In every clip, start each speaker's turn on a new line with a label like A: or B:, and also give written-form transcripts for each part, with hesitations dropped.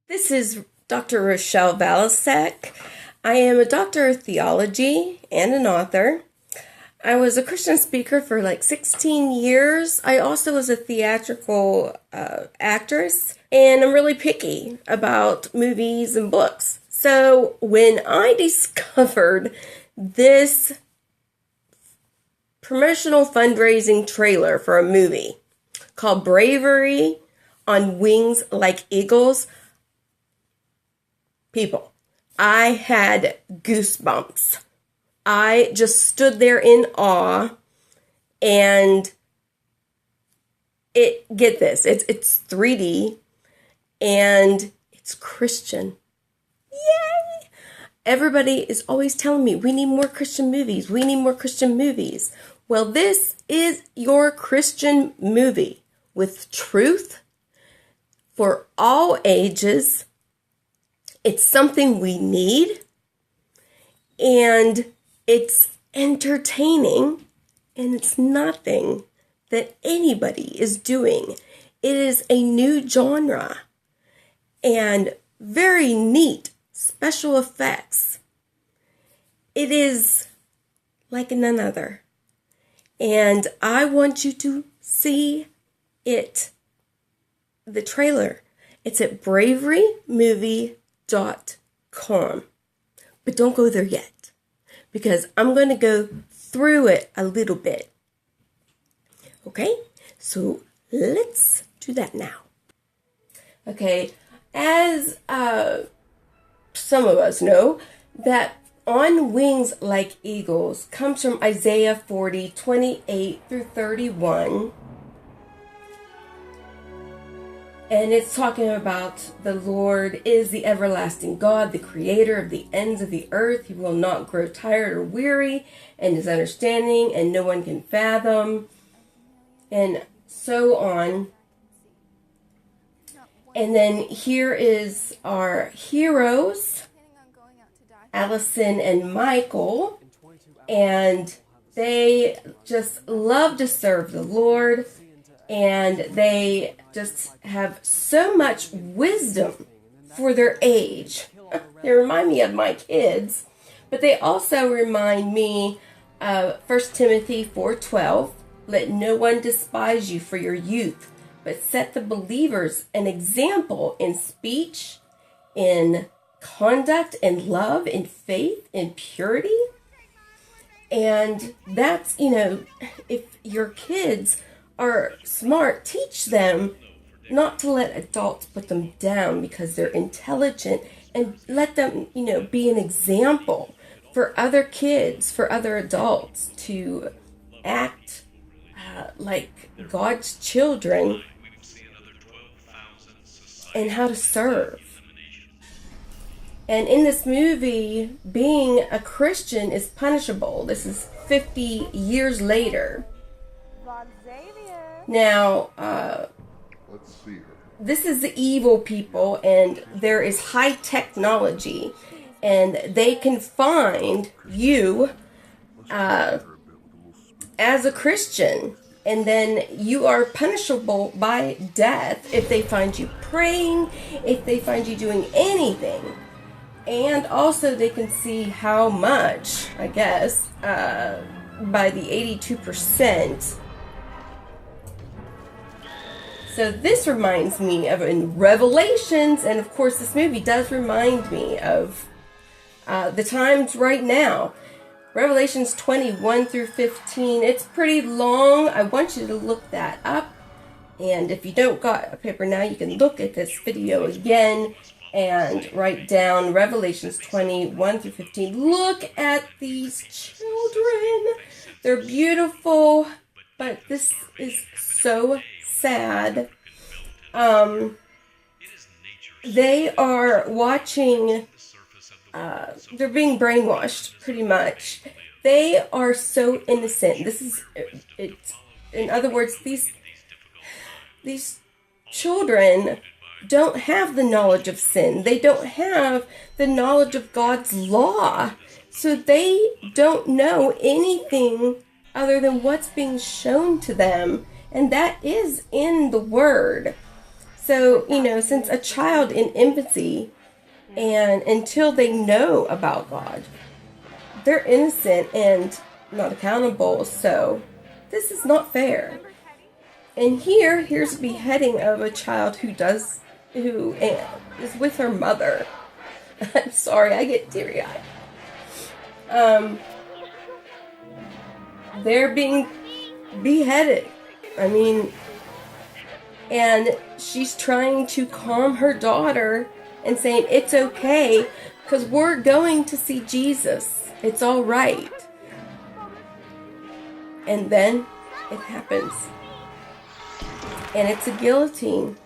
A: This is Dr. Rochelle Balasek. I am a doctor of theology and an author. I was a Christian speaker for like 16 years. I also was a theatrical actress, and I'm really picky about movies and books. So when I discovered this promotional fundraising trailer for a movie called Bravery on Wings Like Eagles, people, I had goosebumps. I just stood there in awe, and get this, it's 3D, and it's Christian. Yay! Everybody is always telling me, we need more Christian movies. We need more Christian movies. Well, this is your Christian movie with truth for all ages. It's something we need, and it's entertaining, and it's nothing that anybody is doing. It is a new genre and very neat special effects. It is like none other, and I want you to see it. The trailer. It's at braverymovie.com. But don't go there yet, because I'm going to go through it a little bit. Okay, so let's do that now. Okay, as some of us know, that on wings like eagles comes from Isaiah 40:28-31. And it's talking about the Lord is the everlasting God, the creator of the ends of the earth. He will not grow tired or weary, and his understanding, and no one can fathom, and so on. And then here is our heroes, Allison and Michael, and they just love to serve the Lord. And they just have so much wisdom for their age. They remind me of my kids. But they also remind me of 1 Timothy 4:12. Let no one despise you for your youth, but set the believers an example in speech, in conduct, in love, in faith, in purity. And that's, if your kids are smart, teach them not to let adults put them down because they're intelligent, and let them, be an example for other kids, for other adults, to act like God's children and how to serve. And in this movie, being a Christian is punishable. This is 50 years later. Now,
B: let's see her.
A: This is the evil people, and there is high technology, and they can find you as a Christian, and then you are punishable by death if they find you praying, if they find you doing anything. And also they can see how much, I guess, by the 82%. So this reminds me of in Revelations, and of course this movie does remind me of the times right now. Revelations 21-15. It's pretty long. I want you to look that up. And if you don't got a paper now, you can look at this video again and write down Revelations 21-15. Look at these children. They're beautiful, but this is so sad. They are watching, they're being brainwashed, pretty much. They are so innocent. This is, in other words, these children don't have the knowledge of sin. They don't have the knowledge of God's law. So they don't know anything other than what's being shown to them. And that is in the Word. So, since a child in infancy and until they know about God, they're innocent and not accountable. So this is not fair. And here's a beheading of a child who is with her mother. I'm sorry, I get teary-eyed. They're being beheaded. And she's trying to calm her daughter and saying, it's okay, because we're going to see Jesus. It's all right. And then it happens. And it's a guillotine.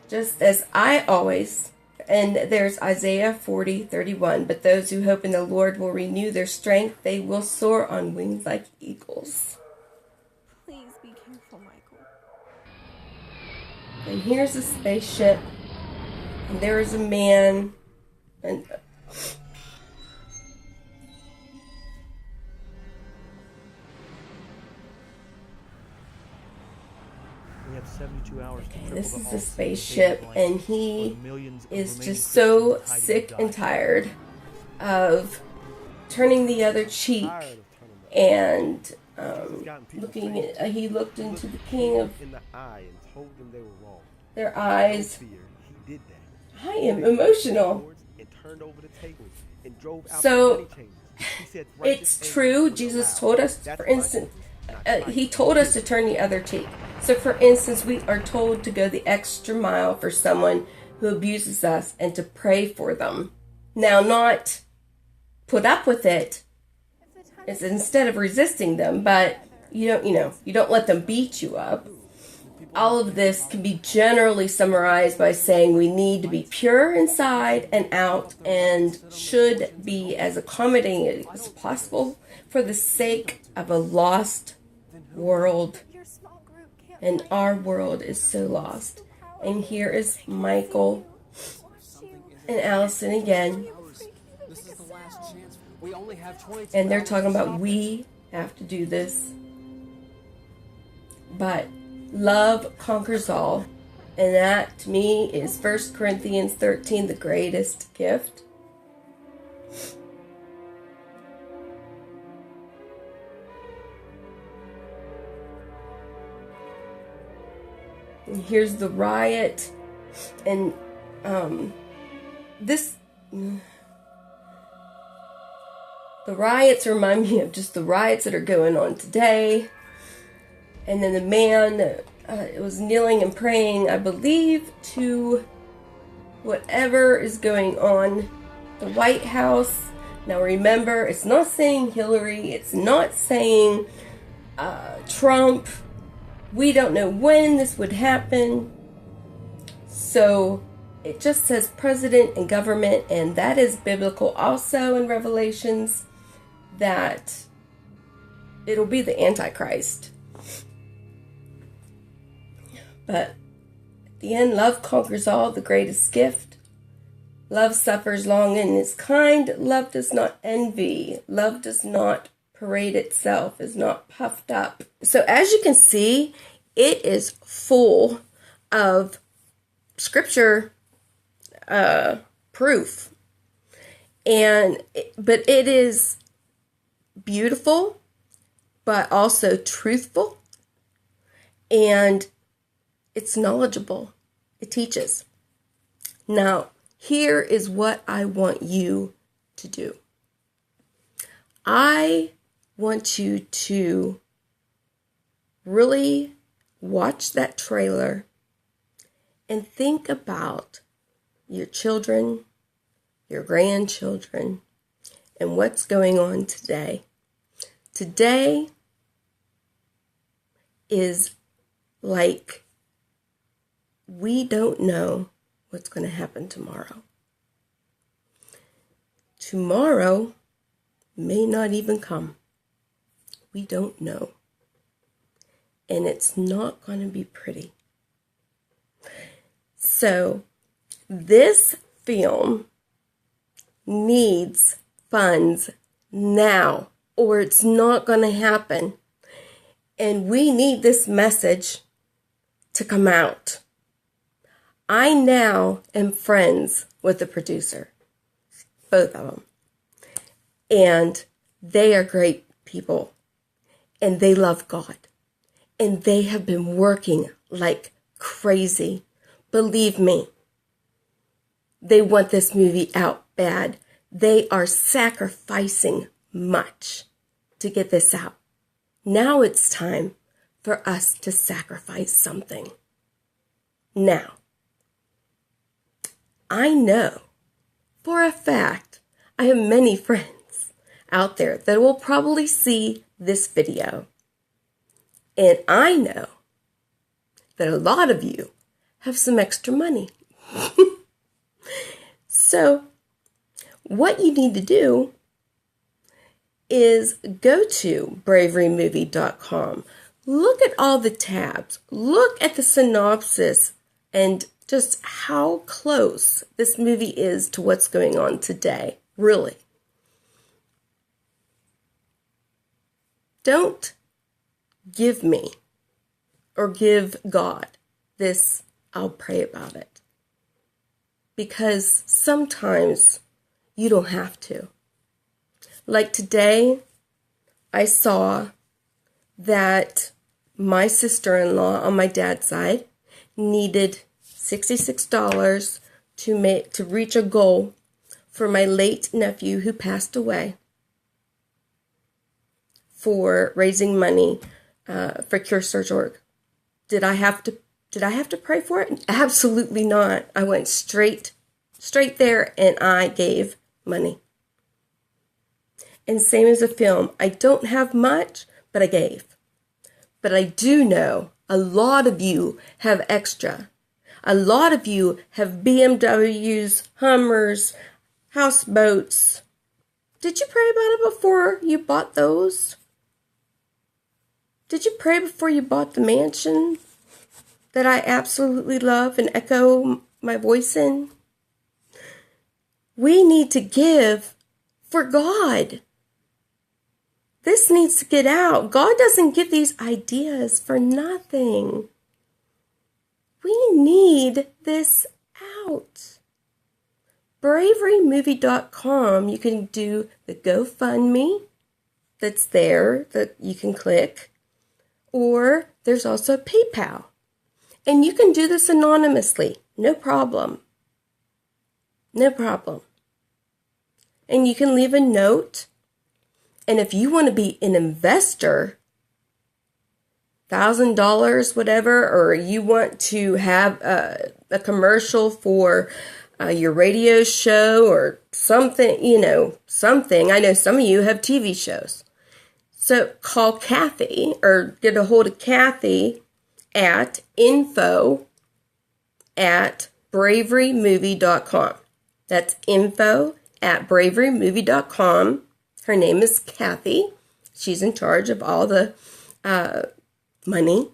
A: Just as I always, and there's Isaiah 40:31. But those who hope in the Lord will renew their strength. They will soar on wings like eagles.
C: Please be careful, Michael.
A: And here's a spaceship. And there is a man. And
D: we have 72 hours to triple
A: this
D: the
A: is the
D: odds
A: spaceship,
D: of
A: and
D: life,
A: he
D: with millions of
A: is
D: remaining
A: just so
D: Christians hiding
A: sick
D: to
A: and
D: die.
A: tired of turning the other cheek.
D: Tired of turning the
A: And he looked into the king of
D: in the eye and told them they were wrong.
A: their eyes.
D: No fear, he did that.
A: I am emotional.
D: And turned over the tables and drove out
A: So,
D: the money changers. He said righteous
A: It's
D: anger
A: true.
D: was
A: Jesus
D: allowed.
A: told us,
D: That's
A: for
D: my
A: instance,
D: choice, not
A: he
D: Christ.
A: told us to turn the other cheek. So, for instance, we are told to go the extra mile for someone who abuses us and to pray for them. Now, not put up with it. It's instead of resisting them, but you don't let them beat you up. All of this can be generally summarized by saying we need to be pure inside and out and should be as accommodating as possible for the sake of a lost world. And our world is so lost. And here is Michael and Allison again. And they're talking about we have to do this. But love conquers all. And that, to me, is 1 Corinthians 13, the greatest gift. And here's the riot. And the riots remind me of just the riots that are going on today. And then the man was kneeling and praying, I believe, to whatever is going on the White House. Now remember, it's not saying Hillary. It's not saying Trump. We don't know when this would happen. So it just says president and government, and that is biblical also in Revelations, that it'll be the Antichrist. But at the end, love conquers all, the greatest gift. Love suffers long and is kind. Love does not envy. Love does not parade itself, is not puffed up. So as you can see, it is full of scripture proof. But it is beautiful, but also truthful. And it's knowledgeable. It teaches. Now, here is what I want you to do. I want you to really watch that trailer and think about your children, your grandchildren, and what's going on today. Today is like we don't know what's going to happen tomorrow. Tomorrow may not even come. We don't know. And it's not going to be pretty. So this film needs funds now, or it's not going to happen. And we need this message to come out. I now am friends with the producer, both of them. And they are great people. And they love God. And they have been working like crazy. Believe me, they want this movie out bad. They are sacrificing much to get this out. Now it's time for us to sacrifice something. Now, I know for a fact I have many friends out there that will probably see this video. And I know that a lot of you have some extra money. So, what you need to do is go to braverymovie.com. Look at all the tabs. Look at the synopsis and just how close this movie is to what's going on today. Really. Don't give me or give God this, I'll pray about it. Because sometimes you don't have to. Like today, I saw that my sister-in-law on my dad's side needed $66 to reach a goal for my late nephew who passed away for raising money for CureSearch.org. Did I have to pray for it? Absolutely not. I went straight there and I gave money. And same as a film, I don't have much, but I gave. But I do know a lot of you have extra. A lot of you have BMWs, Hummers, houseboats. Did you pray about it before you bought those? Did you pray before you bought the mansion that I absolutely love and echo my voice in? We need to give for God. This needs to get out. God doesn't give these ideas for nothing. We need this out. Braverymovie.com, you can do the GoFundMe that's there that you can click. Or there's also PayPal. And you can do this anonymously. No problem. No problem. And you can leave a note. And if you want to be an investor, $1,000, whatever, or you want to have a commercial for your radio show or something, something. I know some of you have TV shows. So call Kathy or get a hold of Kathy at info@braverymovie.com. That's info@braverymovie.com. Her name is Kathy. She's in charge of all the money.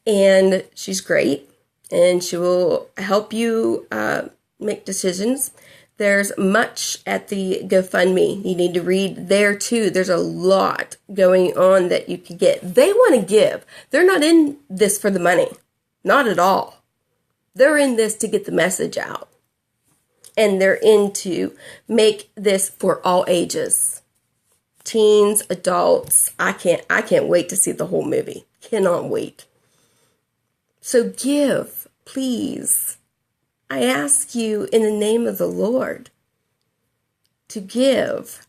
A: And she's great. And she will help you make decisions. There's much at the GoFundMe. You need to read there too. There's a lot going on that you can get. They want to give. They're not in this for the money. Not at all. They're in this to get the message out. And they're in to make this for all ages. Teens, adults. I can't wait to see the whole movie. Cannot wait. So give, please. I ask you in the name of the Lord to give